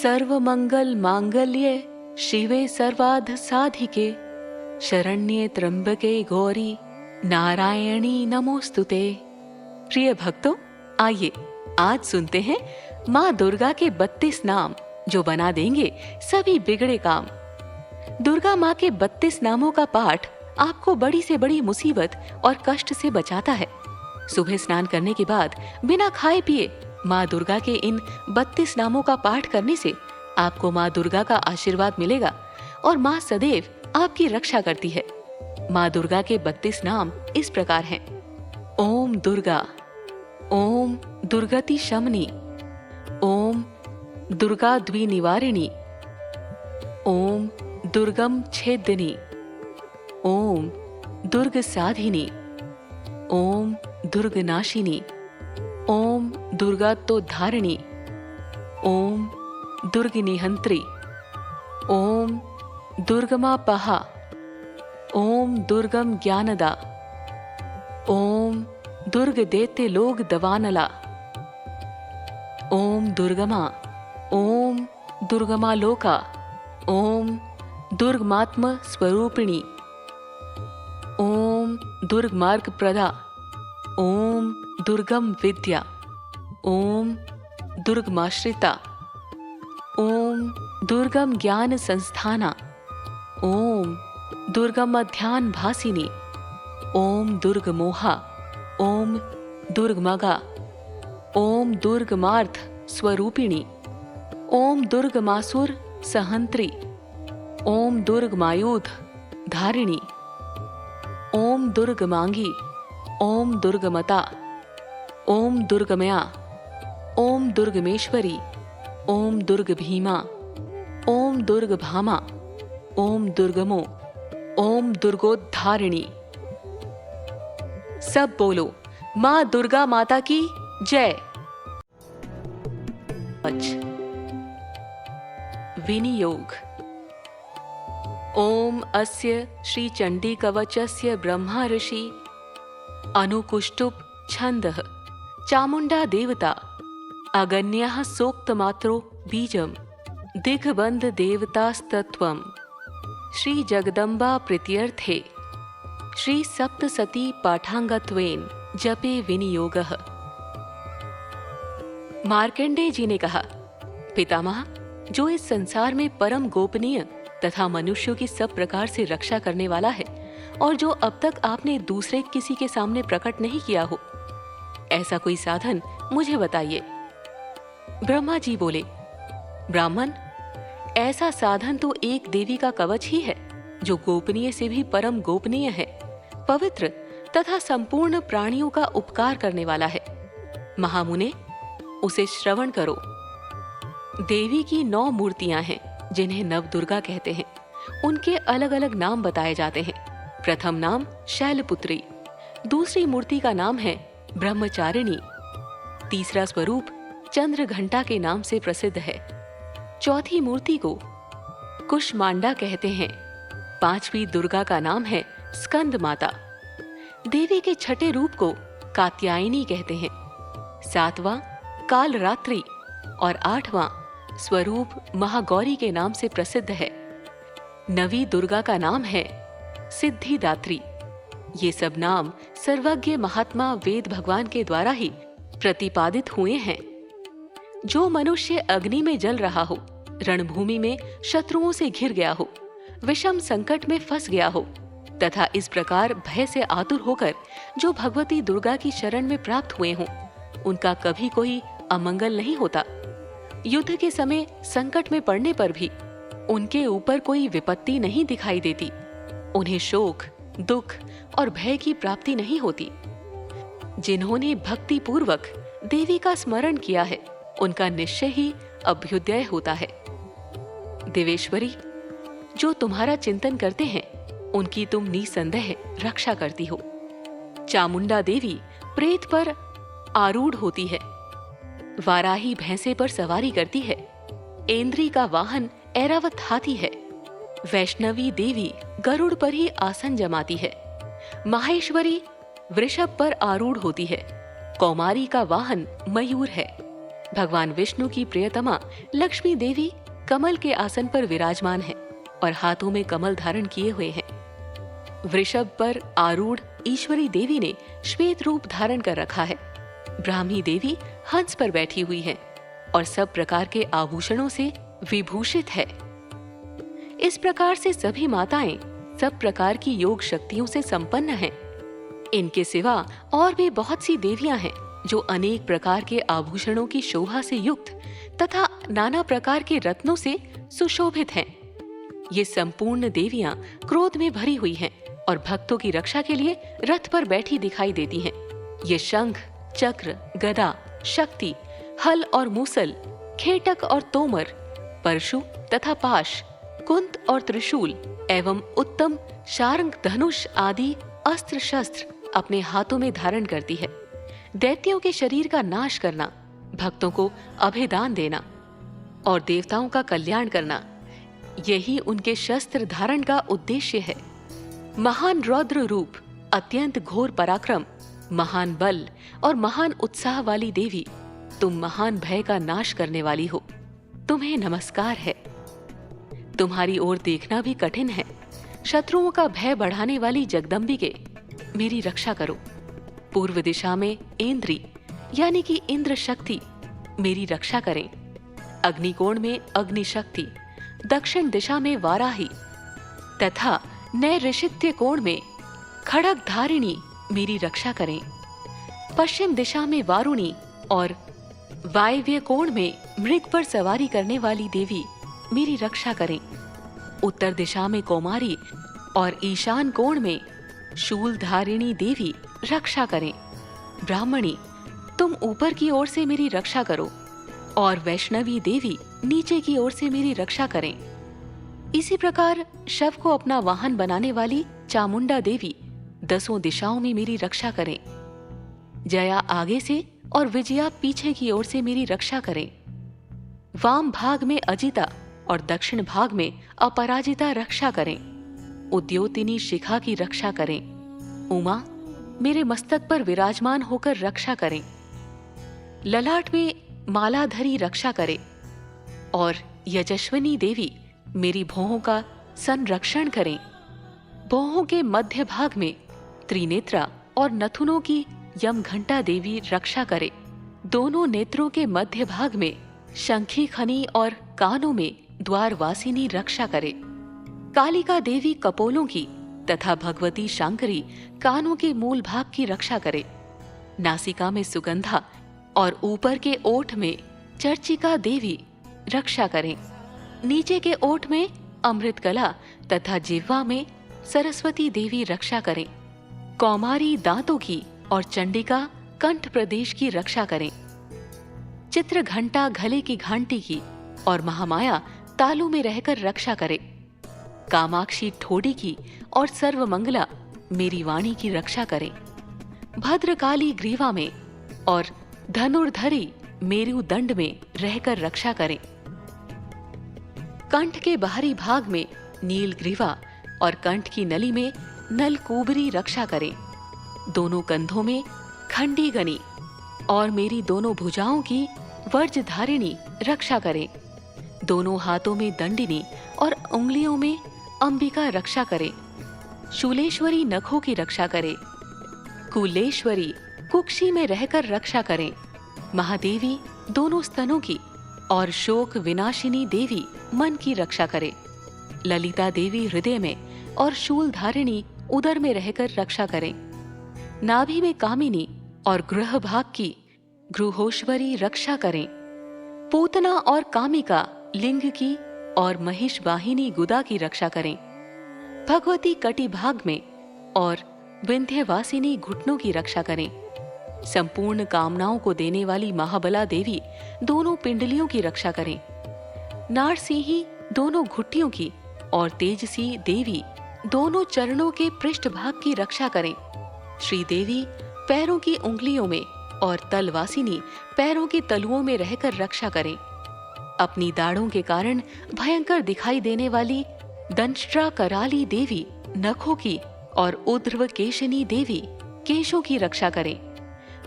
सर्वमंगल मांगल्ये शिवे सर्वार्थ साधिके शरण्ये त्र्यंबके गौरी नारायणी नमोस्तुते। प्रिय भक्तों, आइए आज सुनते हैं माँ दुर्गा के 32 नाम जो बना देंगे सभी बिगड़े काम। दुर्गा माँ के 32 नामों का पाठ आपको बड़ी से बड़ी मुसीबत और कष्ट से बचाता है। सुबह स्नान करने के बाद बिना खाए पिए माँ दुर्गा के इन 32 नामों का पाठ करने से आपको माँ दुर्गा का आशीर्वाद मिलेगा और माँ सदैव आपकी रक्षा करती है। माँ दुर्गा के 32 नाम इस प्रकार हैं। ओम दुर्गा, ओम दुर्गति शमनी, ओम दुर्गा द्विनिवारिणी, ओम दुर्गम छेदिनी, ओम दुर्ग साधिनी, ओम दुर्गनाशिनी, ओम दुर्गातोद्धारिणी, ओम दुर्गनिहंत्री, ओम दुर्गमापहा, ओम दुर्गम ज्ञानदा, ओम दुर्ग देते लोग दवानला, ओम दुर्गमा, ओम दुर्गमालोका, ओम दुर्गमात्म स्वरूपिणी, ओम दुर्गमार्ग प्रदा, ओम दुर्गम विद्या, ओम दुर्गमाश्रिता, ओम दुर्गम ज्ञान संस्थाना, ओम दुर्गम ध्यान भासिनी, ओम दुर्गमोहा, ओम दुर्गमगा, ओम दुर्गमार्थ स्वरूपिणी, ओम दुर्गमासुर सहंत्री, ओम दुर्गमायुध धारिणी, ओम दुर्गमांगी, ओम दुर्गमता, ओम दुर्गमया, ओम दुर्गमेश्वरी, ओम दुर्गभीमा, ओम दुर्गभामा, ओम दुर्गमो, ओम दुर्गोद्धारिणी। सब बोलो माँ दुर्गा माता की जय। विनियोग। ओम अस्य श्री चंडी कवचस्य ब्रह्मा ऋषि अनुकुष्टुप छंदः चामुंडा देवता अगन्यः सोक्तमात्रो बीजम दिग्बंध देवतास्तत्वं श्री जगदम्बा प्रीत्यर्थे श्री सप्तसती पाठांगत्वेन जपे विनियोगः। मार्कंडेय जी ने कहा, पितामह, जो इस संसार में परम गोपनीय तथा मनुष्यों की सब प्रकार से रक्षा करने वाला है और जो अब तक आपने दूसरे किसी के सामने प्रकट नहीं किया हो, ऐसा कोई साधन मुझे बताइए। ब्रह्मा जी बोले, ब्राह्मण, ऐसा साधन तो एक देवी का कवच ही है जो गोपनीय से भी परम गोपनीय है, पवित्र तथा संपूर्ण प्राणियों का उपकार करने वाला है। महामुने, उसे श्रवण करो। देवी की 9 मूर्तियां हैं जिन्हें नवदुर्गा कहते हैं। उनके अलग अलग नाम बताए जाते हैं। प्रथम नाम शैलपुत्री, दूसरी मूर्ति का नाम है ब्रह्मचारिणी, तीसरा स्वरूप चंद्र घंटा के नाम से प्रसिद्ध है, चौथी मूर्ति को कुष्मांडा कहते हैं, पांचवी दुर्गा का नाम है स्कंद माता, देवी के छठे रूप को कात्यायनी कहते हैं, सातवां कालरात्रि और आठवां स्वरूप महागौरी के नाम से प्रसिद्ध है। नवी दुर्गा का नाम है सिद्धिदात्री। ये सब नाम सर्वज्ञ महात्मा वेद भगवान के द्वारा ही प्रतिपादित हुए हैं। जो मनुष्य अग्नि में जल रहा हो, रणभूमि में शत्रुओं से घिर गया हो, विषम संकट में फंस गया हो तथा इस प्रकार भय से आतुर होकर जो भगवती दुर्गा की शरण में प्राप्त हुए हों, उनका कभी कोई अमंगल नहीं होता। युद्ध के समय संकट में पड़ने पर भी उनके ऊपर कोई विपत्ति नहीं दिखाई देती। उन्हें शोक, दुख और भय की प्राप्ति नहीं होती। जिन्होंने भक्ति पूर्वक देवी का स्मरण किया है, उनका निश्चय ही अभ्युदय होता है। देवेश्वरी, जो तुम्हारा चिंतन करते हैं, उनकी तुम निसंदेह रक्षा करती हो। चामुंडा देवी प्रेत पर आरूढ़ होती है, वाराही भैंसे पर सवारी करती है, ऐन्द्री का वाहन ऐरावत हाथी है, वैष्णवी देवी गरुड़ पर ही आसन जमाती है, माहेश्वरी वृषभ पर आरूढ़ होती है, कौमारी का वाहन मयूर है, भगवान विष्णु की प्रियतमा लक्ष्मी देवी कमल के आसन पर विराजमान है और हाथों में कमल धारण किए हुए हैं। वृषभ पर आरूढ़ ईश्वरी देवी ने श्वेत रूप धारण कर रखा है। ब्राह्मी देवी हंस पर बैठी हुई है और सब प्रकार के आभूषणों से विभूषित है। इस प्रकार से सभी माताएं सब प्रकार की योग शक्तियों से संपन्न हैं। इनके सिवा और भी बहुत सी देवियां हैं जो अनेक प्रकार के आभूषणों की शोभा से युक्त तथा नाना प्रकार के रत्नों से सुशोभित हैं। ये संपूर्ण देवियां क्रोध में भरी हुई हैं और भक्तों की रक्षा के लिए रथ पर बैठी दिखाई देती हैं। ये शंख, चक्र, गदा, शक्ति, हल और मूसल, खेटक और तोमर, परशु तथा पाश, कुंत और त्रिशूल एवं उत्तम शार्ंग, धनुष आदि अस्त्र शस्त्र अपने हाथों में धारण करती है। दैत्यों के शरीर का नाश करना, भक्तों को अभयदान देना और देवताओं का कल्याण करना, यही उनके शस्त्र धारण का उद्देश्य है। महान रौद्र रूप, अत्यंत घोर पराक्रम, महान बल और महान उत्साह वाली देवी, तुम महान भय का नाश करने वाली हो। तुम्हें नमस्कार है। तुम्हारी ओर देखना भी कठिन है। शत्रुओं का भय बढ़ाने वाली जगदम्बिके, मेरी रक्षा करो। पूर्व दिशा में इंद्री यानी कि इंद्र शक्ति मेरी रक्षा करें। अग्निकोण में अग्नि शक्ति, दक्षिण दिशा में वाराही तथा नैऋषित्य कोण में खड़ग धारिणी मेरी रक्षा करें। पश्चिम दिशा में वारुणी और वायव्य कोण में मृग पर सवारी करने वाली देवी मेरी रक्षा करें। उत्तर दिशा में कौमारी और ईशान कोण में शूल धारिणी देवी रक्षा करें। ब्राह्मणी, तुम ऊपर की ओर से मेरी रक्षा करो और वैष्णवी देवी नीचे की ओर से मेरी रक्षा करें। इसी प्रकार शव को अपना वाहन बनाने वाली चामुंडा देवी 10 दिशाओं में मेरी रक्षा करें। जया आगे से और विजया पीछे की ओर से मेरी रक्षा करें। वाम भाग में अजिता और दक्षिण भाग में अपराजिता रक्षा करें। उद्योतिनी शिखा की रक्षा करें। उमा मेरे मस्तक पर विराजमान होकर रक्षा करें। ललाट में मालाधरी रक्षा करे और यजस्विनी देवी मेरी भौहों का संरक्षण करें। भौहों के मध्य भाग में त्रिनेत्रा और नथुनों की यमघंटा देवी रक्षा करे। दोनों नेत्रों के मध्य भाग में शंखी खनी और कानों में द्वारवासिनी रक्षा करे। कालिका देवी कपोलों की तथा भगवती शांकरी कानों के मूल भाग की रक्षा करे। नासिका में सुगंधा और ऊपर के ओठ में चर्चिका देवी रक्षा करें। नीचे के ओठ में अमृतकला तथा जिह्वा में सरस्वती देवी रक्षा करें। कौमारी दांतों की और चंडिका कंठ प्रदेश की रक्षा करें। चित्र घंटा गले की घंटी की और महामाया तालू में रहकर रक्षा करे। कामाक्षी ठोडी की और सर्वमंगला मेरी वाणी की रक्षा करें। भद्रकाली ग्रीवा में और धनुर्धरी मेरु दंड में रहकर रक्षा करें। कंठ के बाहरी भाग में नील ग्रीवा और कंठ की नली में नलकूबरी रक्षा करें। दोनों कंधों में खंडी गनी और मेरी दोनों भुजाओं की वर्जधारिणी रक्षा करें। दोनों हाथों में दंडिनी और उंगलियों में अंबिका रक्षा करे। शूलेश्वरी नखों की रक्षा करे। कुलेश्वरी कुक्षी में रहकर रक्षा करें। महादेवी दोनों स्तनों की और शोक विनाशिनी देवी मन की रक्षा करे। ललिता देवी हृदय में और शूलधारिणी उदर में रहकर रक्षा करें। नाभि में कामिनी और गृह भाग की गृहोश्वरी रक्षा करें। पूतना और कामिका लिंग की और महिष वाहिनी गुदा की रक्षा करें। भगवती कटी भाग में और विंध्यवासिनी घुटनों की रक्षा करें। संपूर्ण कामनाओं को देने वाली महाबला देवी दोनों पिंडलियों की रक्षा करें। नारसिंही दोनों घुट्टियों की और तेजसी देवी दोनों चरणों के पृष्ठभाग की रक्षा करें। श्रीदेवी पैरों की उंगलियों में और तलवासिनी पैरों के तलुओं में रहकर रक्षा करें। अपनी दाढ़ों के कारण भयंकर दिखाई देने वाली दंष्ट्रा कराली देवी नखों की और उर्ध्व केशनी देवी केशों की रक्षा करें।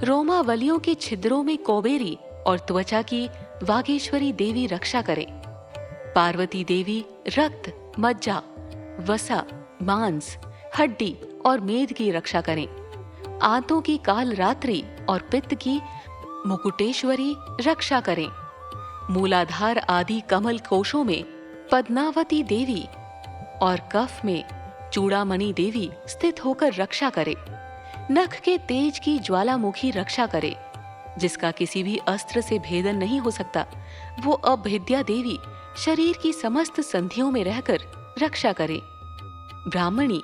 रोमावलियों के छिद्रों में कौबेरी और त्वचा की वागेश्वरी देवी रक्षा करें। पार्वती देवी रक्त, मज्जा, वसा, मांस, हड्डी और मेद की रक्षा करें। आंतों की काल रात्रि और पित्त की मुकुटेश्वरी रक्षा करें। मूलाधार आदि कमल कोशों में पद्मावती देवी और कफ में चूड़ामणि देवी स्थित होकर रक्षा करे। नख के तेज की ज्वालामुखी रक्षा करे, जिसका किसी भी अस्त्र से भेदन नहीं हो सकता। वो अभेद्या देवी शरीर की समस्त संधियों में रहकर रक्षा करे। ब्राह्मणी,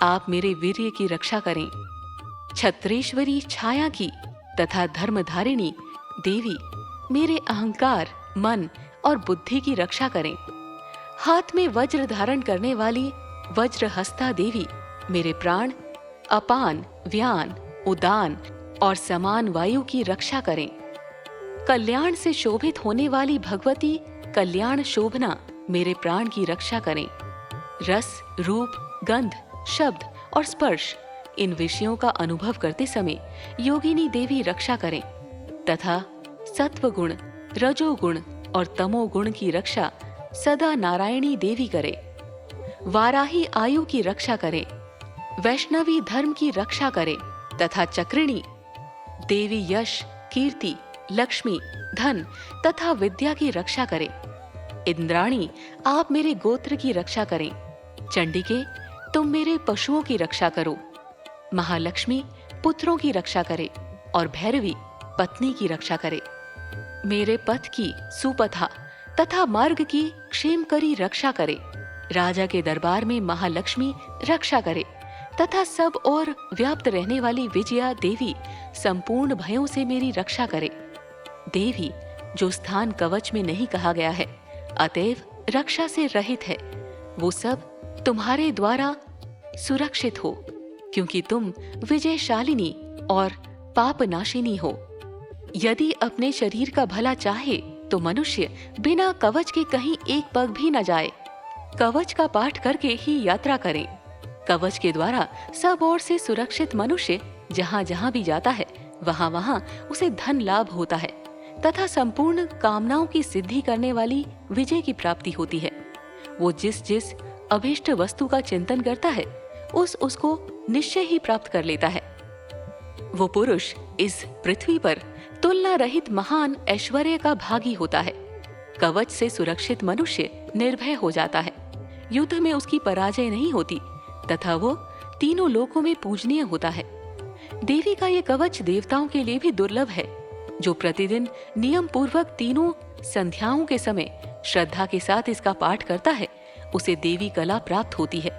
आप मेरे वीर्य की रक्षा करें। छत्रेश्वरी छाया की तथा धर्मधारिणी देवी मेरे अहंकार, मन और बुद्धि की रक्षा करें। हाथ में वज्र धारण करने वाली वज्रहस्ता देवी मेरे प्राण, अपान, व्यान, उदान और समान वायु की रक्षा करें। कल्याण से शोभित होने वाली भगवती कल्याण शोभना मेरे प्राण की रक्षा करें। रस, रूप, गंध, शब्द और स्पर्श, इन विषयों का अनुभव करते समय योगिनी देवी रक्षा करें तथा सत्वगुण, रजोगुण और तमोगुण की रक्षा सदा नारायणी देवी करे। वाराही आयु की रक्षा करे, वैष्णवी धर्म की रक्षा करे तथा चक्रिणी देवी यश, कीर्ति, लक्ष्मी, धन तथा विद्या की रक्षा करे। इंद्राणी, आप मेरे गोत्र की रक्षा करें। चंडिके, तुम मेरे पशुओं की रक्षा करो। महालक्ष्मी पुत्रों की रक्षा करे और भैरवी पत्नी की रक्षा करे। मेरे पथ की सुपथा तथा मार्ग की क्षेमकरी रक्षा करे। राजा के दरबार में महालक्ष्मी रक्षा करे तथा सब और व्याप्त रहने वाली विजया देवी संपूर्ण भयों से मेरी रक्षा करे। देवी, जो स्थान कवच में नहीं कहा गया है, अतएव रक्षा से रहित है, वो सब तुम्हारे द्वारा सुरक्षित हो, क्योंकि तुम विजयशालिनी और पापनाशिनी हो। यदि अपने शरीर का भला चाहे तो मनुष्य बिना कवच के कहीं एक पग भी न जाए। कवच का पाठ करके ही यात्रा करें। कवच के द्वारा सब ओर से सुरक्षित मनुष्य जहाँ जहाँ भी जाता है, वहाँ वहाँ उसे धन लाभ होता है तथा संपूर्ण कामनाओं की सिद्धि करने वाली विजय की प्राप्ति होती है। वो जिस जिस अभीष्ट वस्तु का चिंतन करता है, उसको निश्चय ही प्राप्त कर लेता है। वो पुरुष इस पृथ्वी पर तुलना रहित महान ऐश्वर्य का भागी होता है। कवच से सुरक्षित मनुष्य निर्भय हो जाता है। युद्ध में उसकी पराजय नहीं होती तथा वो तीनों लोकों में पूजनीय होता है। देवी का ये कवच देवताओं के लिए भी दुर्लभ है। जो प्रतिदिन नियम पूर्वक तीनों संध्याओं के समय श्रद्धा के साथ इसका पाठ करता है, उसे देवी कला प्राप्त होती है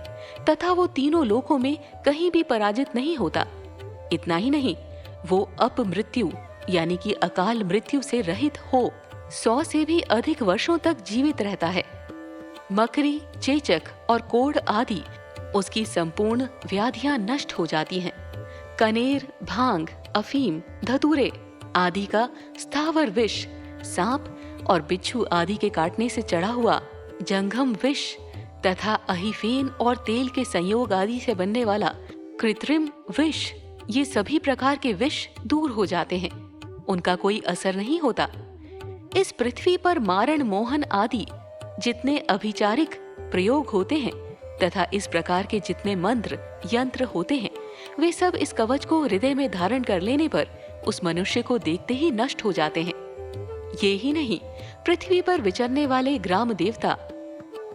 तथा वो तीनों लोकों में कहीं भी पराजित नहीं होता। इतना ही नहीं, वो अपमृत्यु यानी कि अकाल मृत्यु से रहित हो 100 से भी अधिक वर्षों तक जीवित रहता है। मकरी, चेचक और कोढ़ आदि उसकी संपूर्ण व्याधियां नष्ट हो जाती हैं। कनेर, भांग, अफीम, धतूरे आदि का स्थावर विष, सांप और बिच्छू आदि के काटने से चढ़ा हुआ जंघम विष तथा अहिफेन और तेल के संयोग आदि से बनने वाला कृत्रिम विष, ये सभी प्रकार के विष दूर हो जाते हैं। उनका कोई असर नहीं होता। इस पृथ्वी पर मारण, मोहन आदि जितने अभिचारिक प्रयोग होते हैं तथा इस प्रकार के जितने मंत्र, यंत्र होते हैं, वे सब इस कवच को हृदय में धारण कर लेने पर उस मनुष्य को देखते ही नष्ट हो जाते हैं। ये ही नहीं, पृथ्वी पर विचरने वाले ग्राम देवता,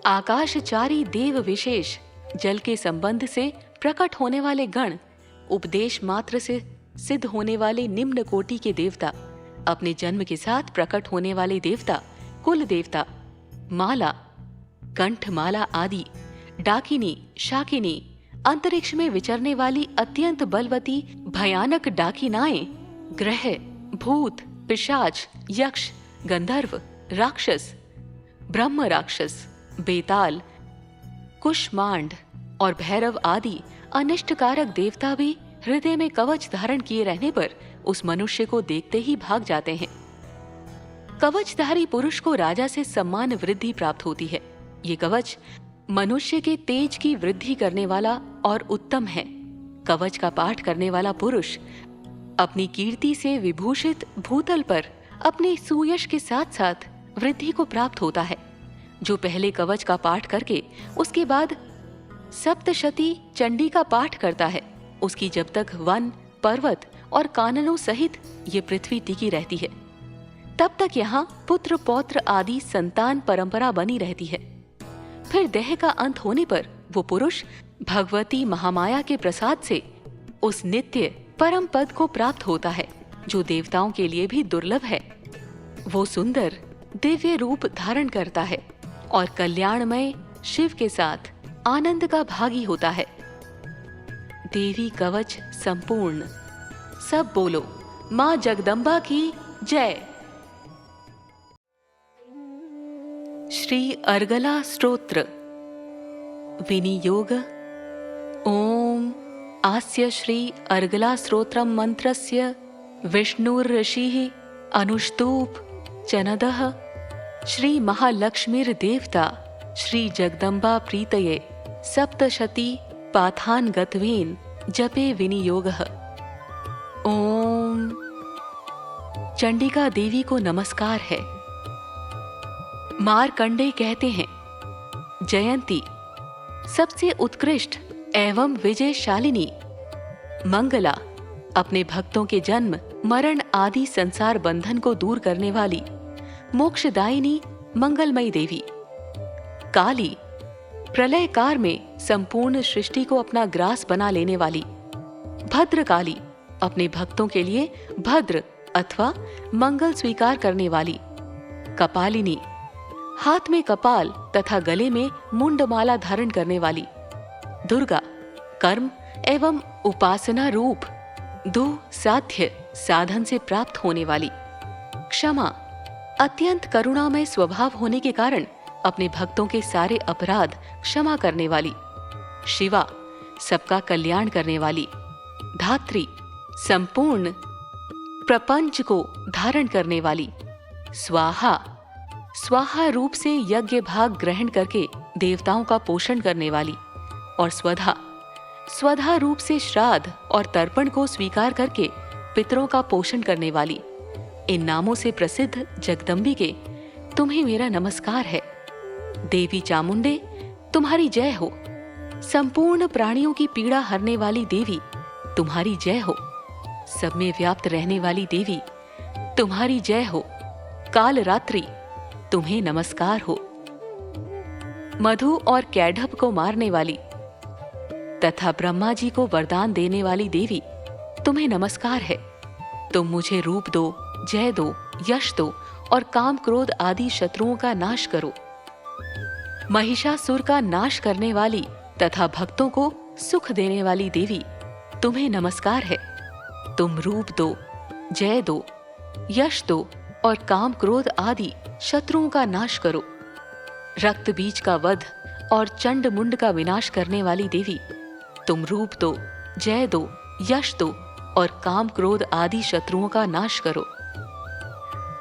आकाशचारी देव विशेष, जल के संबंध से प्रकट होने वाले गण, उपदेश मात्र से सिद्ध होने वाले निम्न कोटि के देवता, अपने जन्म के साथ प्रकट होने वाले देवता, कुल देवता, माला, कंठमाला आदि, डाकिनी, शाकिनी, अंतरिक्ष में विचरने वाली अत्यंत बलवती भयानक डाकिनाएं, ग्रह, भूत, पिशाच, यक्ष, गंधर्व, राक्षस, ब्रह्म राक्षस, बेताल, कुष्मांड और भैरव आदि अनिष्टकारक देवता भी हृदय में कवच धारण किए रहने पर उस मनुष्य को देखते ही भाग जाते हैं। कवचधारी पुरुष को राजा से सम्मान वृद्धि प्राप्त होती है। ये कवच मनुष्य के तेज की वृद्धि करने वाला और उत्तम है। कवच का पाठ करने वाला पुरुष अपनी कीर्ति से विभूषित भूतल पर अपने सुयश के साथ साथ वृद्धि को प्राप्त होता है। जो पहले कवच का पाठ करके उसके बाद सप्तशती चंडी का पाठ करता है, उसकी जब तक वन, पर्वत और काननों सहित ये पृथ्वी टिकी रहती है, तब तक यहाँ पुत्र पौत्र आदि संतान परंपरा बनी रहती है। फिर देह का अंत होने पर वो पुरुष भगवती महामाया के प्रसाद से उस नित्य परम पद को प्राप्त होता है, जो देवताओं के लिए भी दुर्लभ है। वो सुंदर दिव्य रूप धारण करता है और कल्याणमय शिव के साथ आनंद का भागी होता है। देवी कवच संपूर्ण। सब बोलो माँ जगदम्बा की जय। श्री अर्गला स्तोत्र विनियोग। ओम आस्य श्री अर्गला स्तोत्रम मंत्रस्य विष्णुर्ऋषिः अनुष्टुप् चनदः श्री महालक्ष्मीर्देवता श्री जगदम्बा प्रीतये सप्तशती पाथान गत्वेन जपे विनियोगः। ओम। चंडिका देवी को नमस्कार है। मारकंडे कहते हैं, जयंती सबसे उत्कृष्ट एवं विजयशालिनी, मंगला अपने भक्तों के जन्म मरण आदि संसार बंधन को दूर करने वाली, मोक्षदायिनी मंगलमयी देवी। काली प्रलयकार में संपूर्ण सृष्टि को अपना ग्रास बना लेने वाली। भद्रकाली अपने भक्तों के लिए भद्र अथवा मंगल स्वीकार करने वाली। कपालिनी हाथ में कपाल तथा गले में मुंडमाला धारण करने वाली। दुर्गा कर्म एवं उपासना रूप दो साध्य साधन से प्राप्त होने वाली। क्षमा अत्यंत करुणामय स्वभाव होने के कारण अपने भक्तों के सारे अपराध क्षमा करने वाली। शिवा सबका कल्याण करने वाली। धात्री संपूर्ण प्रपंच को धारण करने वाली। स्वाहा स्वाहा रूप से यज्ञ भाग ग्रहण करके देवताओं का पोषण करने वाली। और स्वधा स्वधा रूप से श्राद्ध और तर्पण को स्वीकार करके पितरों का पोषण करने वाली। इन नामों से प्रसिद्ध जगदम्बिके तुम्हें मेरा नमस्कार है। देवी चामुंडे तुम्हारी जय हो। संपूर्ण प्राणियों की पीड़ा हरने वाली देवी तुम्हारी जय हो। सब में व्याप्त रहने वाली देवी तुम्हारी जय हो। काल रात्रि तुम्हें नमस्कार हो। मधु और कैढ़भ को मारने वाली तथा ब्रह्मा जी को वरदान देने वाली देवी तुम्हें नमस्कार है। तुम मुझे रूप दो, जय दो, यश दो और काम क्रोध आदि शत्रुओं का नाश करो। महिषासुर का नाश करने वाली तथा भक्तों को सुख देने वाली देवी तुम्हें नमस्कार है। तुम रूप दो, जय दो, यश दो और काम क्रोध आदि शत्रुओं का नाश करो। रक्त बीज का वध और चंड मुंड का विनाश करने वाली देवी तुम रूप दो, जय दो, यश दो और काम क्रोध आदि शत्रुओं का नाश करो।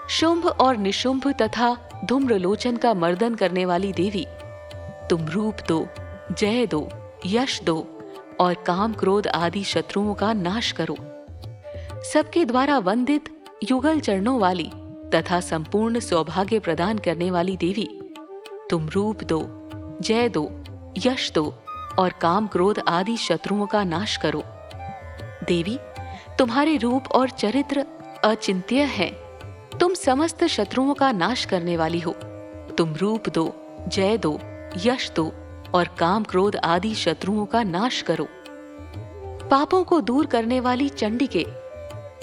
शुंभ और निशुंभ तथा धूम्रलोचन का मर्दन करने वाली देवी तुम रूप दो, जय दो, यश दो और काम क्रोध आदि शत्रुओं का नाश करो। सबके द्वारा वंदित युगल चरणों वाली तथा संपूर्ण सौभाग्य प्रदान करने वाली देवी तुम रूप दो, जय दो, यश दो और काम क्रोध आदि शत्रुओं का नाश करो। देवी तुम्हारे रूप और चरित्र अचिंत्य है। तुम समस्त शत्रुओं का नाश करने वाली हो। तुम रूप दो, जय दो, यश दो और काम क्रोध आदि शत्रुओं का नाश करो। पापों को दूर करने वाली चंडिके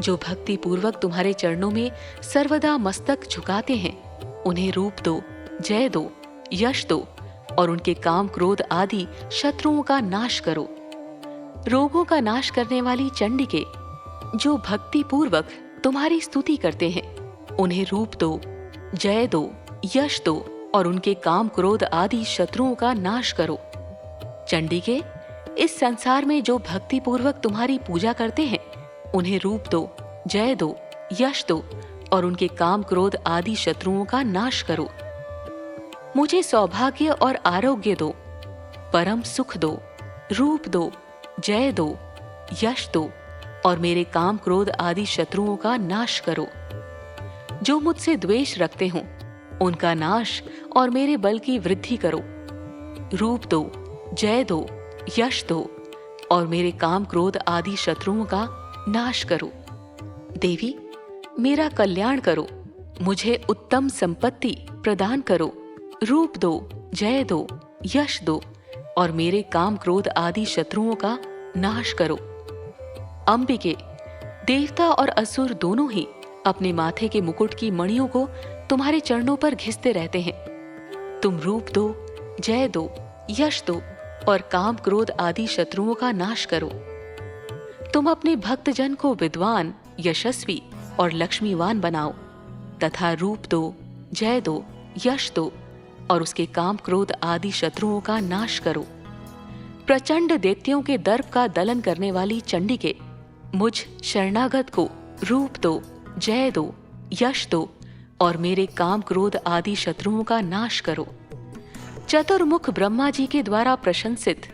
जो भक्ति पूर्वक तुम्हारे चरणों में सर्वदा मस्तक झुकाते हैं, उन्हें रूप दो, जय दो, यश दो और उनके काम क्रोध आदि शत्रुओं का नाश करो। रोगों का नाश करने वाली चंडिके जो भक्ति पूर्वक तुम्हारी स्तुति करते हैं, उन्हें रूप दो, जय दो, यश दो और उनके काम क्रोध आदि शत्रुओं का नाश करो। चंडिके इस संसार में जो भक्ति पूर्वक तुम्हारी पूजा करते हैं, उन्हें रूप दो, जय दो, यश दो और उनके काम क्रोध आदि शत्रुओं का नाश करो। मुझे सौभाग्य और आरोग्य दो, परम सुख दो, रूप दो, जय दो, यश दो और मेरे काम क्रोध आदि शत्रुओं का नाश करो। जो मुझसे द्वेष रखते हों उनका नाश और मेरे बल की वृद्धि करो। रूप दो, जय दो, यश दो और मेरे काम क्रोध आदि शत्रुओं का नाश करो। देवी, मेरा कल्याण करो, मुझे उत्तम संपत्ति प्रदान करो। रूप दो, जय दो, यश दो और मेरे काम क्रोध आदि शत्रुओं का नाश करो। अंबिके, देवता और असुर दोनों ही अपने माथे के मुकुट की मणियों को तुम्हारे चरणों पर घिसते रहते हैं। तुम रूप दो, जय दो, यश दो और काम क्रोध आदि शत्रुओं का नाश करो। तुम अपने भक्तजन को विद्वान, यशस्वी और लक्ष्मीवान बनाओ तथा रूप दो, जय दो, यश दो और उसके काम क्रोध आदि शत्रुओं का नाश करो। प्रचंड दैत्यों के दर्प का दलन करने वाली चंडिके, मुझ शरणागत को रूप दो, जय दो, यश दो और मेरे काम क्रोध आदि शत्रुओं का नाश करो। चतुर्मुख ब्रह्मा जी के द्वारा प्रशंसित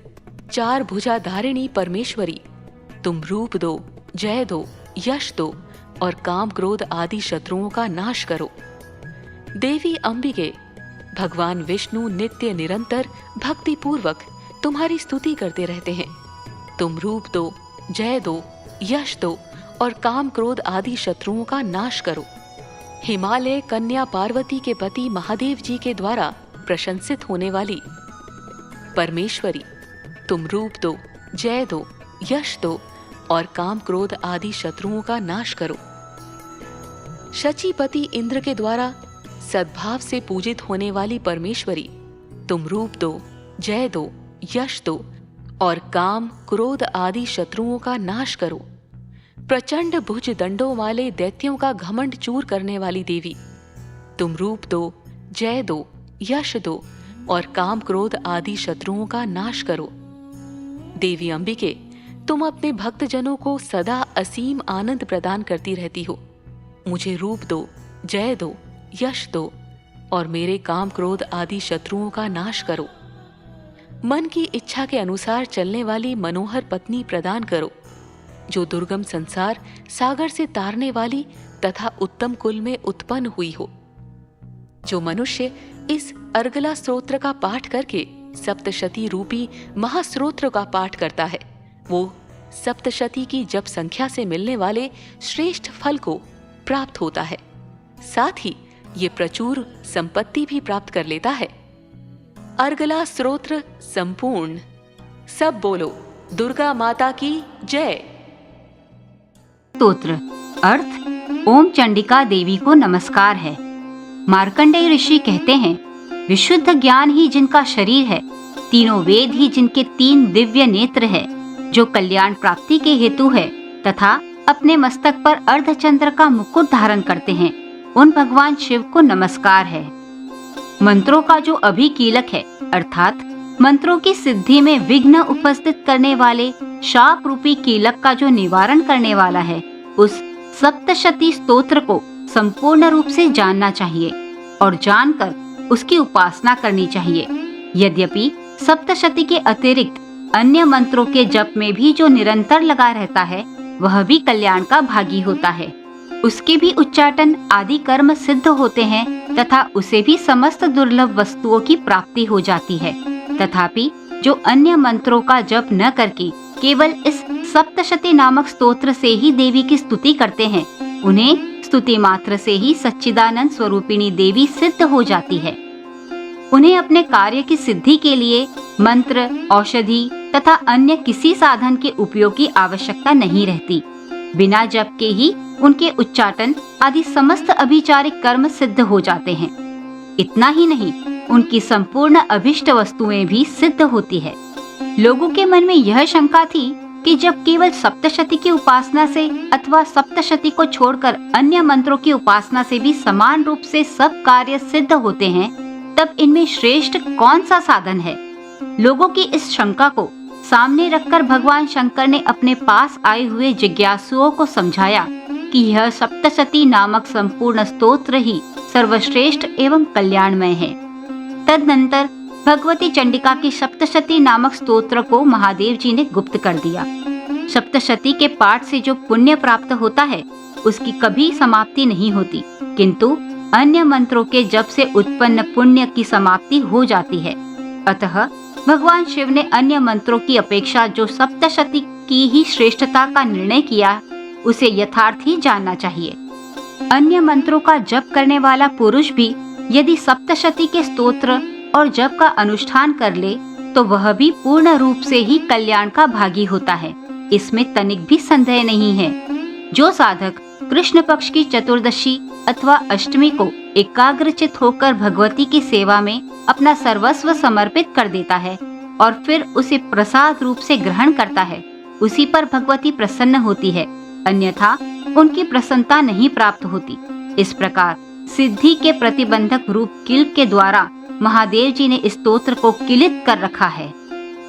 चार भुजाधारिणी परमेश्वरी, तुम रूप दो, जय दो, यश दो और काम क्रोध आदि शत्रुओं का नाश करो। देवी अंबिके, भगवान विष्णु नित्य निरंतर भक्ति पूर्वक तुम्हारी स्तुति करते रहते हैं। तुम रूप दो, जय दो, यश दो और काम क्रोध आदि शत्रुओं का नाश करो। हिमालय कन्या पार्वती के पति महादेव जी के द्वारा प्रशंसित होने वाली परमेश्वरी, तुम रूप दो, जय दो, यश दो और काम क्रोध आदि शत्रुओं का नाश करो। शचीपति इंद्र के द्वारा सद्भाव से पूजित होने वाली परमेश्वरी, तुम रूप दो, जय दो, यश दो और काम क्रोध आदि शत्रुओं का नाश करो। प्रचंड भुज दंडों वाले दैत्यों का घमंड चूर करने वाली देवी, तुम रूप दो, जय दो, यश दो और काम क्रोध आदि शत्रुओं का नाश करो। देवी अंबिके, तुम अपने भक्तजनों को सदा असीम आनंद प्रदान करती रहती हो। मुझे रूप दो, जय दो, यश दो और मेरे काम क्रोध आदि शत्रुओं का नाश करो। मन की इच्छा के अनुसार चलने वाली मनोहर पत्नी प्रदान करो, जो दुर्गम संसार सागर से तारने वाली तथा उत्तम कुल में उत्पन्न हुई हो। जो मनुष्य इस अर्गला स्तोत्र का पाठ करके सप्तशती रूपी महास्त्रोत्र का पाठ करता है, वो सप्तशती की जप संख्या से मिलने वाले श्रेष्ठ फल को प्राप्त होता है। साथ ही ये प्रचुर संपत्ति भी प्राप्त कर लेता है। अर्गला स्तोत्र संपूर्ण। सब बोलो दुर्गा माता की जय। स्तोत्र अर्थ ओम चंडिका देवी को नमस्कार है। मार्कंडेय ऋषि कहते हैं, विशुद्ध ज्ञान ही जिनका शरीर है, तीनों वेद ही जिनके तीन दिव्य नेत्र है, जो कल्याण प्राप्ति के हेतु है तथा अपने मस्तक पर अर्धचंद्र का मुकुट धारण करते हैं, उन भगवान शिव को नमस्कार है। मंत्रों का जो अभिकीलक है, अर्थात मंत्रों की सिद्धि में विघ्न उपस्थित करने वाले शाप रूपी कीलक का जो निवारण करने वाला है, उस सप्तशती स्तोत्र को संपूर्ण रूप से जानना चाहिए और जानकर उसकी उपासना करनी चाहिए। यद्यपि सप्तशती के अतिरिक्त अन्य मंत्रों के जप में भी जो निरंतर लगा रहता है, वह भी कल्याण का भागी होता है। उसके भी उच्चाटन आदि कर्म सिद्ध होते हैं तथा उसे भी समस्त दुर्लभ वस्तुओं की प्राप्ति हो जाती है। तथापि जो अन्य मंत्रों का जप न करके केवल इस सप्तशती नामक स्तोत्र से ही देवी की स्तुति करते हैं, उन्हें स्तुति मात्र से ही सच्चिदानंद स्वरूपिणी देवी सिद्ध हो जाती है। उन्हें अपने कार्य की सिद्धि के लिए मंत्र, औषधि तथा अन्य किसी साधन के उपयोग की आवश्यकता नहीं रहती। बिना जप के ही उनके उच्चाटन आदि समस्त अभिचारिक कर्म सिद्ध हो जाते हैं। इतना ही नहीं, उनकी संपूर्ण अभिष्ट वस्तुएं भी सिद्ध होती है। लोगों के मन में यह शंका थी कि जब केवल सप्तशती की उपासना से अथवा सप्तशती को छोड़कर अन्य मंत्रों की उपासना से भी समान रूप से सब कार्य सिद्ध होते हैं, तब इनमें श्रेष्ठ कौन सा साधन है? लोगों की इस शंका को सामने रखकर भगवान शंकर ने अपने पास आए हुए जिज्ञासुओं को समझाया कि यह सप्तशती नामक संपूर्ण स्तोत्र ही सर्वश्रेष्ठ एवं कल्याणमय है। तदनंतर भगवती चंडिका की सप्तशती नामक स्तोत्र को महादेव जी ने गुप्त कर दिया। सप्तशती के पाठ से जो पुण्य प्राप्त होता है, उसकी कभी समाप्ति नहीं होती, किंतु अन्य मंत्रों के जप से उत्पन्न पुण्य की समाप्ति हो जाती है। अतः भगवान शिव ने अन्य मंत्रों की अपेक्षा जो सप्तशती की ही श्रेष्ठता का निर्णय किया, उसे यथार्थ ही जानना चाहिए। अन्य मंत्रों का जप करने वाला पुरुष भी यदि सप्तशती के स्तोत्र और जप का अनुष्ठान कर ले, तो वह भी पूर्ण रूप से ही कल्याण का भागी होता है। इसमें तनिक भी संदेह नहीं है। जो साधक कृष्ण पक्ष की चतुर्दशी अथवा अष्टमी को एकाग्रचित होकर भगवती की सेवा में अपना सर्वस्व समर्पित कर देता है और फिर उसे प्रसाद रूप से ग्रहण करता है, उसी पर भगवती प्रसन्न होती है, अन्यथा उनकी प्रसन्नता नहीं प्राप्त होती। इस प्रकार सिद्धि के प्रतिबंधक रूप किल के द्वारा महादेव जी ने इस स्तोत्र को किलित कर रखा है।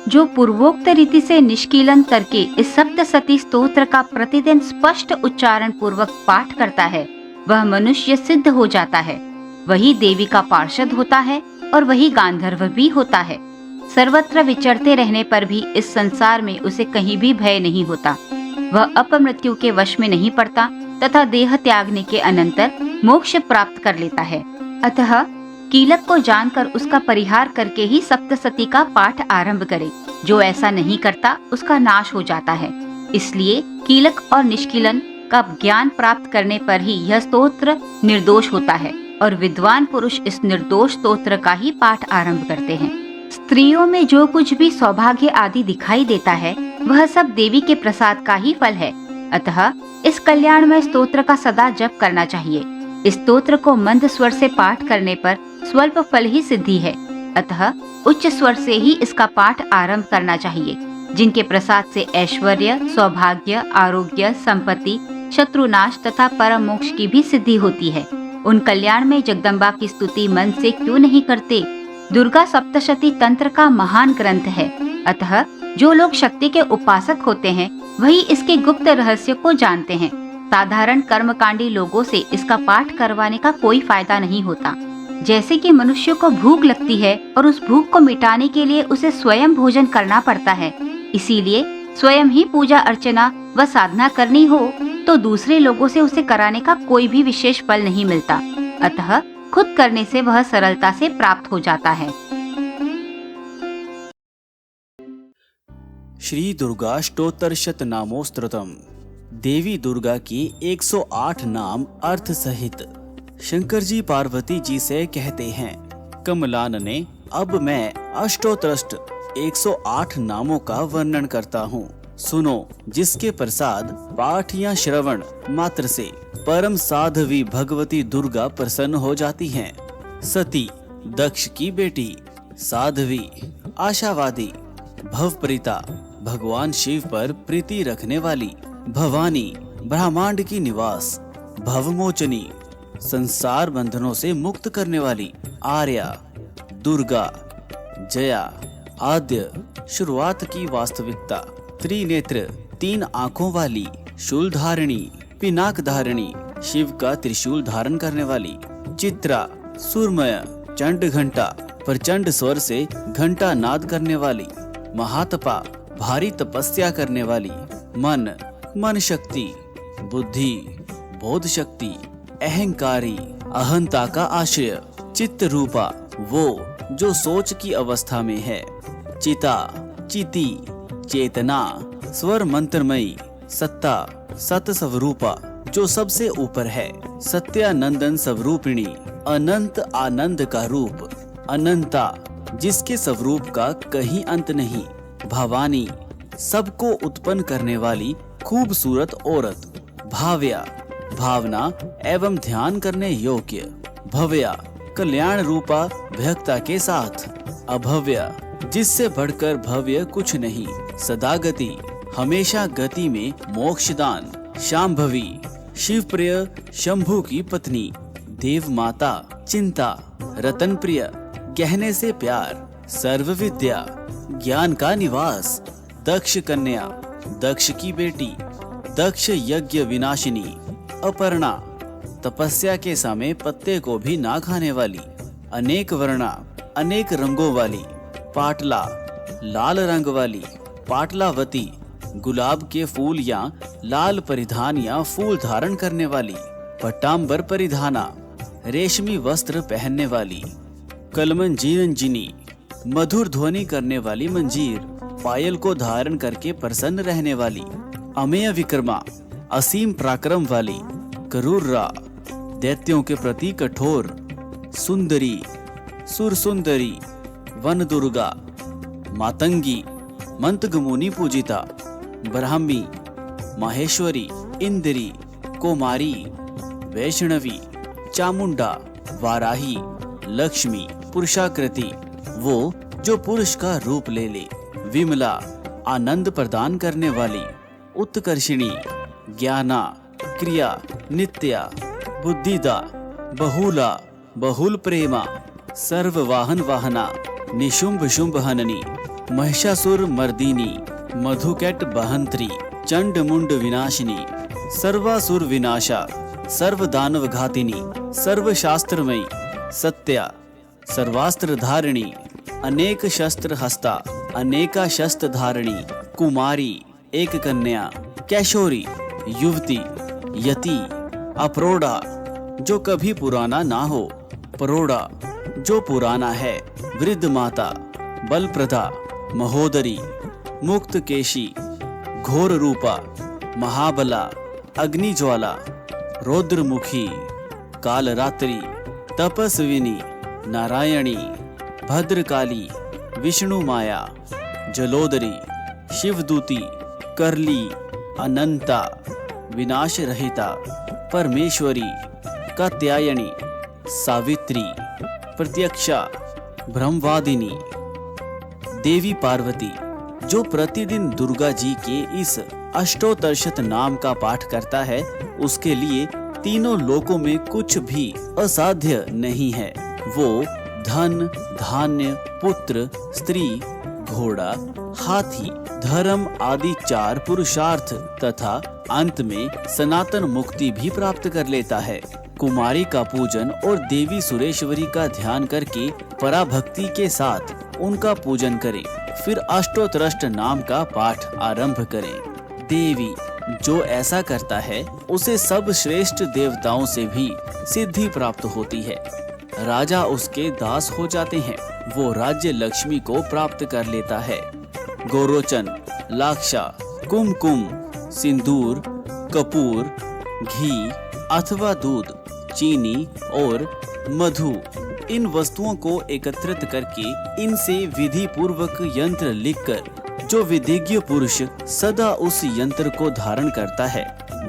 जो पूर्वोक्त रीति से निष्कीलन करके इस सप्तशती स्तोत्र का प्रतिदिन स्पष्ट उच्चारण पूर्वक पाठ करता है, वह मनुष्य सिद्ध हो जाता है, वही देवी का पार्षद होता है और वही गांधर्व भी होता है। सर्वत्र विचरते रहने पर भी इस संसार में उसे कहीं भी भय नहीं होता। वह अपमृत्यु के वश में नहीं पड़ता तथा देह त्यागने के अनंतर मोक्ष प्राप्त कर लेता है। अतः कीलक को जानकर उसका परिहार करके ही सप्तशती का पाठ आरंभ करे। जो ऐसा नहीं करता उसका नाश हो जाता है। इसलिए कीलक और निष्कीलन का ज्ञान प्राप्त करने पर ही यह स्तोत्र निर्दोष होता है और विद्वान पुरुष इस निर्दोष स्तोत्र का ही पाठ आरंभ करते हैं। स्त्रियों में जो कुछ भी सौभाग्य आदि दिखाई देता है, वह सब देवी के प्रसाद का ही फल है। अतः इस कल्याणमय स्तोत्र का सदा जप करना चाहिए। इस स्तोत्र को मंद स्वर से पाठ करने पर स्वल्प फल ही सिद्धि है। अतः उच्च स्वर से ही इसका पाठ आरंभ करना चाहिए। जिनके प्रसाद से ऐश्वर्य, सौभाग्य, आरोग्य, संपत्ति, शत्रुनाश तथा परम मोक्ष की भी सिद्धि होती है, उन कल्याण में जगदम्बा की स्तुति मन से क्यों नहीं करते। दुर्गा सप्तशती तंत्र का महान ग्रंथ है। अतः जो लोग शक्ति के उपासक होते हैं, वही इसके गुप्त रहस्य को जानते हैं। साधारण कर्मकांडी लोगों से इसका पाठ करवाने का कोई फायदा नहीं होता। जैसे कि मनुष्य को भूख लगती है और उस भूख को मिटाने के लिए उसे स्वयं भोजन करना पड़ता है, इसीलिए स्वयं ही पूजा अर्चना व साधना करनी हो तो दूसरे लोगों से उसे कराने का कोई भी विशेष फल नहीं मिलता। अतः खुद करने से वह सरलता से प्राप्त हो जाता है। श्री दुर्गाष्टोत्तर शतनामोस्तुतम्। देवी दुर्गा की 108 नाम अर्थ सहित। शंकर जी पार्वती जी से कहते हैं, कमलान ने अब मैं अष्टोत्तरष्ट 108 नामों का वर्णन करता हूँ। सुनो, जिसके प्रसाद पाठ या श्रवण मात्र से परम साध्वी भगवती दुर्गा प्रसन्न हो जाती हैं। सती, दक्ष की बेटी, साध्वी, आशावादी, भवप्रीता, भगवान शिव पर प्रीति रखने वाली, भवानी, ब्रह्मांड की निवास, भवमोचनी, संसार बंधनों से मुक्त करने वाली, आर्या, दुर्गा, जया, आद्य, शुरुआत की वास्तविकता, त्रिनेत्र, 3 आँखों वाली, शूलधारिणी, पिनाक धारिणी, शिव का त्रिशूल धारण करने वाली, चित्रा, सूर्मय, चंड घंटा, प्रचंड स्वर से घंटा नाद करने वाली, महातपा, भारी तपस्या करने वाली, मन शक्ति, बुद्धि, बोध शक्ति, अहंकारी, अहंता का आश्रय, चित्त रूपा, वो जो सोच की अवस्था में है, चिता, चिति, चेतना, स्वर मंत्रमयी, सत्ता, सत स्वरूपा, जो सबसे ऊपर है, सत्यानंदन स्वरूपिणी, अनंत आनंद का रूप, अनंता, जिसके स्वरूप का कहीं अंत नहीं, भवानी, सबको उत्पन्न करने वाली खूबसूरत औरत, भाव्या, भावना एवं ध्यान करने योग्य, भव्या, कल्याण रूपा भक्ता के साथ, अभव्या, जिससे बढ़कर भव्य कुछ नहीं, सदागति, हमेशा गति में मोक्षदान, शांभवी, शिवप्रिय, शंभु की पत्नी, देव माता, चिंता, रतन प्रिय, कहने से प्यार, सर्व विद्या, ज्ञान का निवास, दक्ष कन्या, दक्ष की बेटी, दक्ष यज्ञ विनाशिनी, अपर्णा, तपस्या के समय पत्ते को भी ना खाने वाली, अनेक वर्णा, अनेक रंगों वाली, पाटला, लाल रंग वाली, पाटलावती, गुलाब के फूल या लाल परिधान या फूल धारण करने वाली, पट्टांबर परिधाना, रेशमी वस्त्र पहनने वाली, कलमंजीरंजिनी, मधुर ध्वनि करने वाली मंजीर, पायल को धारण करके प्रसन्न रहने वाली, अमेय विक्रमा, असीम पराक्रम वाली, करूर्रा, दैत्यों के प्रति कठोर, सुंदरी, सुरसुंदरी, वन दुर्गा, मातंगी, मंतगमुनि पूजिता, ब्राह्मी, माहेश्वरी, इंद्री, कोमारी, वैष्णवी, चामुंडा, वाराही, लक्ष्मी, पुरुषाकृति, वो जो पुरुष का रूप ले ले, विमला, आनंद प्रदान करने वाली, उत्कर्षिणी, ज्ञाना, क्रिया, नित्या, बुद्धिदा, बहुला, बहुल प्रेमा, सर्ववाहन वाहना, निशुंभ शुंभ हननी, महिषासुर मर्दिनी, मधुकैट बहंत्री, चंड मुंड विनाशिनी, सर्वासुर विनाशा, सर्वदानव घातिनी, सर्वशास्त्रमयी, सत्या, सर्वास्त्र धारिणी, अनेक शस्त्र हस्ता, अनेका शस्त्र धारिणी, कुमारी, एक कन्या, कैशोरी, युवती, यति, अप्रोढ़ा, जो कभी पुराना ना हो, परोढ़ा, जो पुराना है, वृद्ध माता, बलप्रदा, महोदरी, मुक्त केशी, घोर रूपा, महाबला, अग्निज्वाला, रौद्रमुखी, कालरात्रि, तपस्विनी, नारायणी, भद्रकाली, विष्णु माया, जलोदरी, शिवदूती, करली, अनंता, विनाश रहिता, परमेश्वरी, कात्यायनी, सावित्री, प्रत्यक्षा, ब्रह्मवादिनी, देवी पार्वती, जो प्रतिदिन दुर्गा जी के इस अष्टोत्तरशत नाम का पाठ करता है, उसके लिए तीनों लोकों में कुछ भी असाध्य नहीं है। वो धन, धान्य, पुत्र, स्त्री, घोड़ा, हाथी, धर्म आदि 4 पुरुषार्थ तथा अंत में सनातन मुक्ति भी प्राप्त कर लेता है। कुमारी का पूजन और देवी सुरेश्वरी का ध्यान करके पराभक्ति के साथ उनका पूजन करें, फिर अष्टोत्तरष्ट नाम का पाठ आरंभ करें। देवी जो ऐसा करता है उसे सब श्रेष्ठ देवताओं से भी सिद्धि प्राप्त होती है। राजा उसके दास हो जाते हैं, वो राज्य लक्ष्मी को प्राप्त कर लेता है। गोरोचन, लाक्षा, कुमकुम, सिंदूर, कपूर, घी अथवा दूध, चीनी और मधु, इन वस्तुओं को एकत्रित करके इनसे विधि पूर्वक यंत्र लिखकर जो विधिज्ञ पुरुष सदा उस यंत्र को धारण करता है,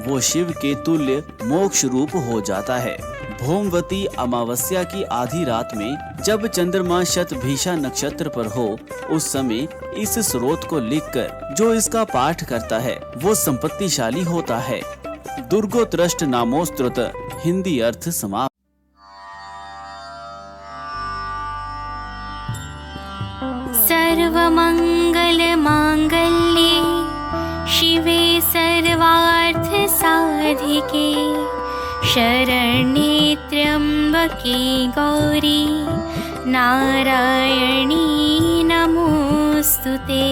वो शिव के तुल्य मोक्ष रूप हो जाता है। भौमवती अमावस्या की आधी रात में जब चंद्रमा शतभिषा नक्षत्र पर हो, उस समय इस स्रोत को लिखकर जो इसका पाठ करता है वो संपत्तिशाली होता है। दुर्गोत्रष्ट नामोस्तुत, हिंदी अर्थ समाप्त। सर्वमंगल मांगल्ये शिवे सर्वार्थ साधिके शरण्ये त्र्यंबके गौरी नारायणी नमोस्तुते।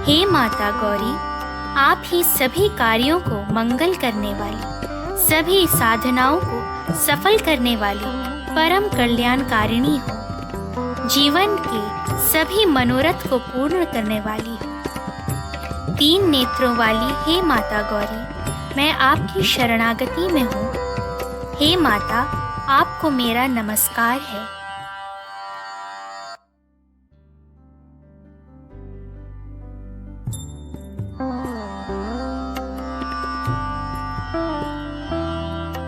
हे माता गौरी, आप ही सभी कार्यों को मंगल करने वाली, सभी साधनाओं को सफल करने वाली परम कल्याणकारिणी हो। जीवन के सभी मनोरथ को पूर्ण करने वाली हो। 3 नेत्रों वाली हे माता गौरी, मैं आपकी शरणागति में हूँ। हे माता, आपको मेरा नमस्कार है।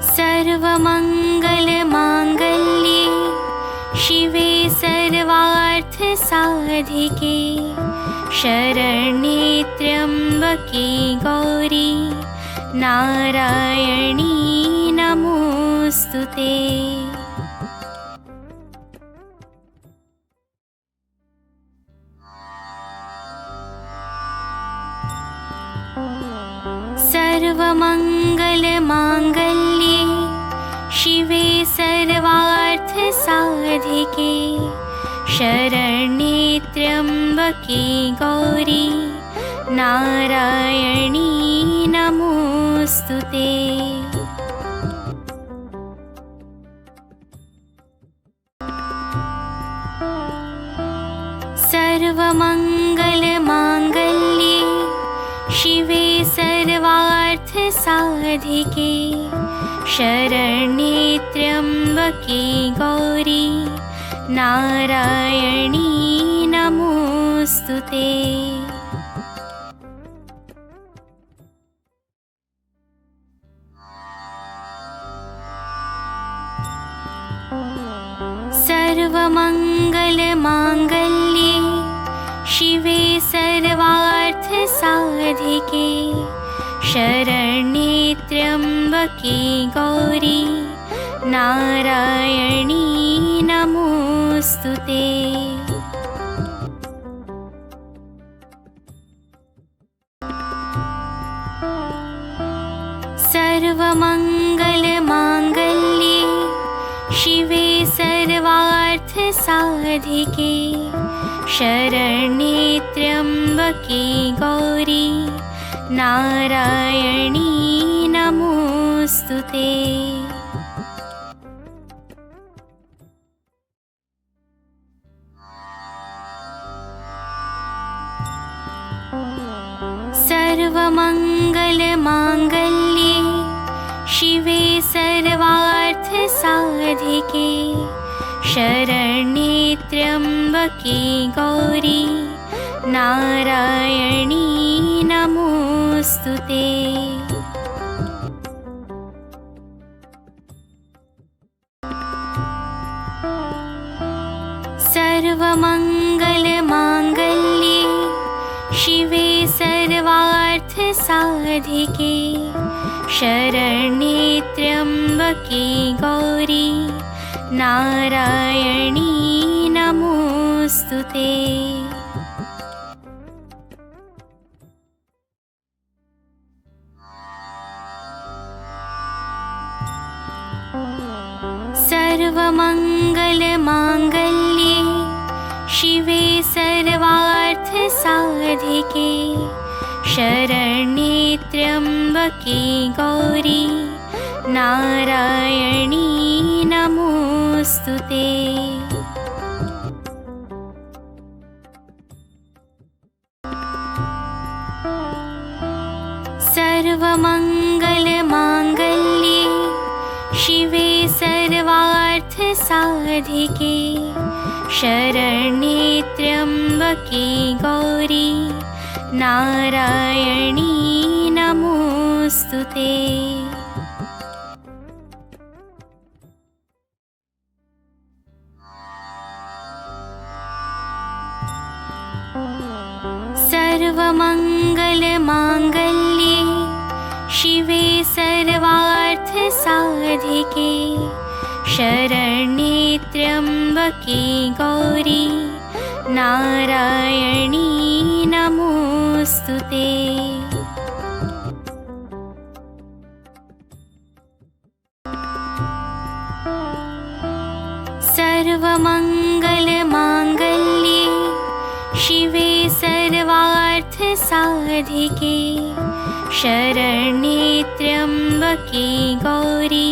सर्वमंगल मांगल्ये शिवे सर्वार्थ साधिके शरण्ये त्र्यंबके गौरी नारायणी नमोस्तुते। सर्वमंगल मांगल्ये शिवे सर्वार्थ साधिके शरण्ये त्र्यंबके गौरी नारायणी नमोस्तुते। सर्वमङ्गलमाङ्गल्ये शिवे सर्वार्थसाधिके शरण्ये त्र्यम्बके गौरी नारायणी नमोस्तुते। सर्वमङ्गलमाङ्गल्ये शिवे सर्वार्थसाधिके शरण्ये त्र्यम्बके गौरी नारायणी नमोस्तुते। सर्वमङ्गलमाङ्गल्ये शिवे सर्वार्थसाधिके शरण्ये त्र्यम्बके गौरी नारायणी नमोस्तुते। सर्वमङ्गलमाङ्गल्ये शिवे सर्वार्थसाधिके शरण्ये त्र्यम्बके गौरी नारायणी नमोस्तुते। सर्वमङ्गलमाङ्गल्ये शिवे सर्वार्थसाधिके शरण्ये त्र्यम्बके गौरी नारायणी नमोस्तुते। सर्वमङ्गलमाङ्गल्ये शिवे सर्वार्थसाधिके शरण्ये त्र्यम्बके गौरी नारायणी नमोस्तुते। सर्वमङ्गलमाङ्गल्ये शिवे सर्वार्थसाधिके शरण्ये त्र्यम्बके गौरी नारायणी नमोस्तुते। सर्वमङ्गलमाङ्गल्ये शिवे सर्वार्थसाधिके शरण्ये त्र्यम्बके गौरी नारायणी नमोस्तुते। सर्वमङ्गलमाङ्गल्ये शिवे सर्वार्थसाधिके शरण्ये त्र्यम्बके गौरी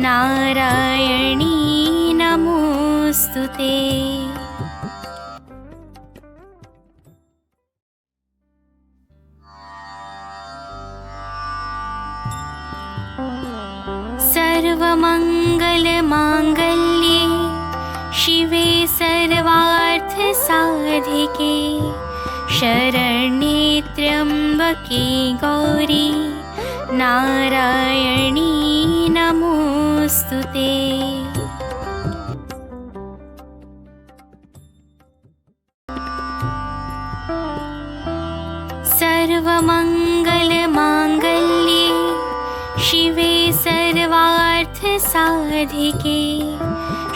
नारायणी नमोस्तुते। सर्वमङ्गलमाङ्गल्ये शिवे सर्वार्थसाधिके शरण्ये त्र्यम्बके गौरी नारायणी नमोस्तुते। सर्वमङ्गलमाङ्गल्ये शिवे सर्वार्थसाधिके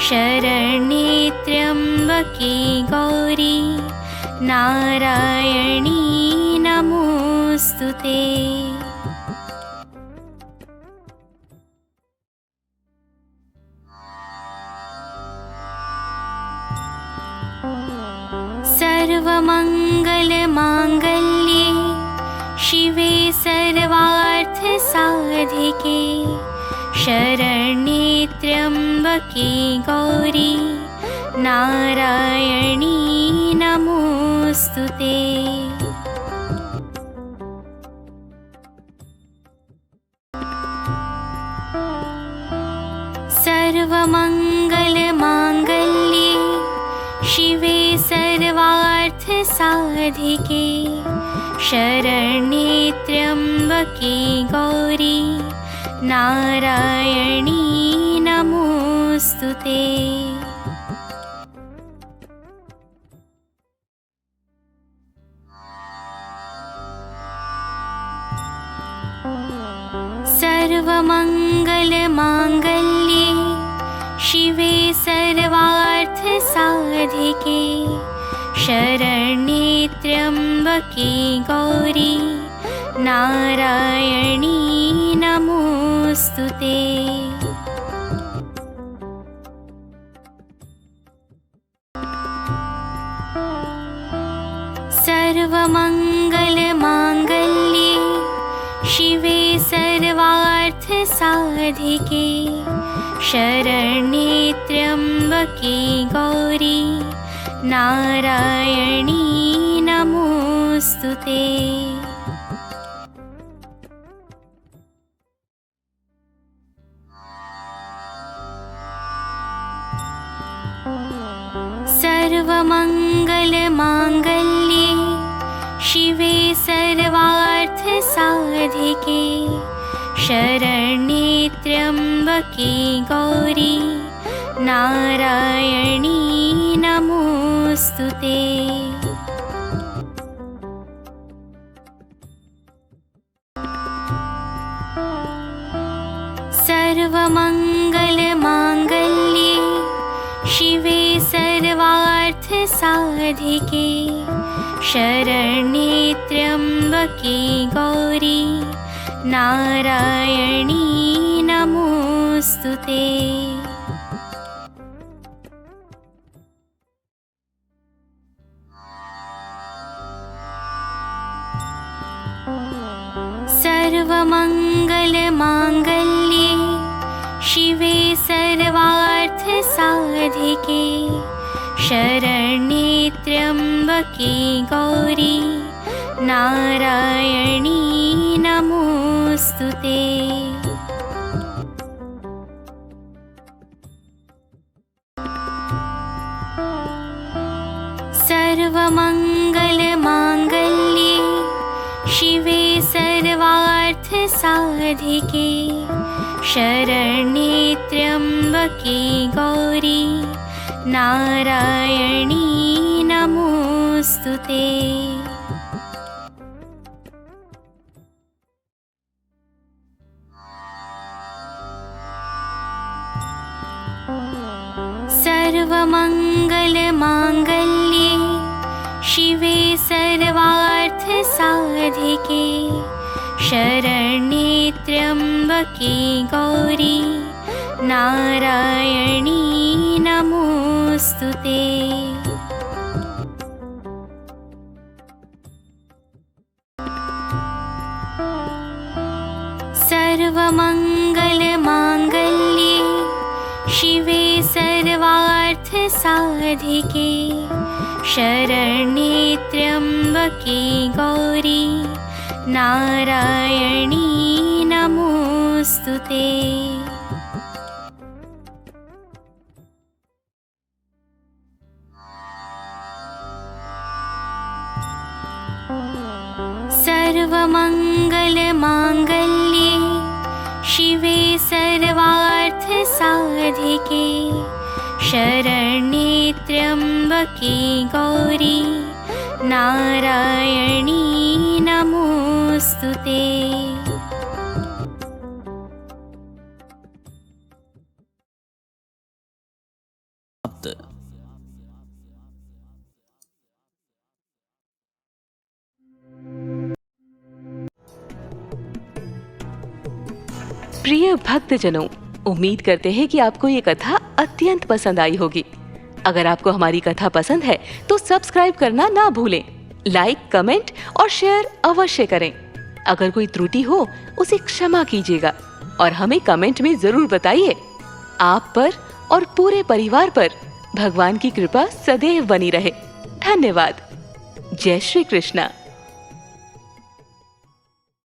शरण्ये त्र्यम्बके गौरी नारायणी नमोस्तुते। सर्वमङ्गलमाङ्गल्ये शिवे सर्वार्थ साधिके शरण्ये त्र्यम्बके गौरी नारायणी नमोस्तुते। सर्वमङ्गलमाङ्गल्ये शिवे सर्वार्थ साधिके शरण्ये त्र्यम्बके गौरी नारायणी नमोस्तुते। सर्वमङ्गलमाङ्गल्ये शिवे सर्वार्थ साधिके शरण्ये त्र्यम्बके गौरी नारायणी नमोस्तुते। सर्वमङ्गलमाङ्गल्ये शिवे सर्वार्थ साधिके शरण्ये त्र्यम्बके गौरी नारायणी नमोस्तुते। सर्वमङ्गलमाङ्गल्ये शिवे सर्वार्थ साधिके शरण्ये त्र्यम्बके गौरी नारायणी नमोस्तुते। सर्वमङ्गलमाङ्गल्ये शिवे सर्वार्थ साधिके शरण्ये त्र्यम्बके गौरी नारायणी नमोस्तुते। सर्वमङ्गलमाङ्गल्ये शिवे सर्वार्थ साधिके शरण्ये त्र्यम्बके गौरी नारायणी नमोस्तुते। सर्वमङ्गलमाङ्गल्ये शिवे सर्वार्थ साधिके शरण्ये त्र्यम्बके गौरी नारायणी नमोस्तुते। सर्वमङ्गलमाङ्गल्ये शिवे सर्वार्थ साधिके शरण्ये त्र्यम्बके गौरी नारायणी नमोस्तुते। सर्वमङ्गलमाङ्गल्ये शिवे सर्वार्थ साधिके शरण्ये त्र्यम्बके गौरी नारायणी नमोस्तुते। सर्वमङ्गलमाङ्गल्ये शिवे सर्वार्थ साधिके शरण्ये त्र्यम्बके गौरी नारायणी नमोस्तुते। प्रिय भक्तजनों, उम्मीद करते हैं कि आपको ये कथा अत्यंत पसंद आई होगी। अगर आपको हमारी कथा पसंद है तो सब्सक्राइब करना ना भूलें, लाइक, कमेंट और शेयर अवश्य करें। अगर कोई त्रुटि हो उसे क्षमा कीजिएगा और हमें कमेंट में जरूर बताइए। आप पर और पूरे परिवार पर भगवान की कृपा सदैव बनी रहे। धन्यवाद। जय श्री कृष्णा।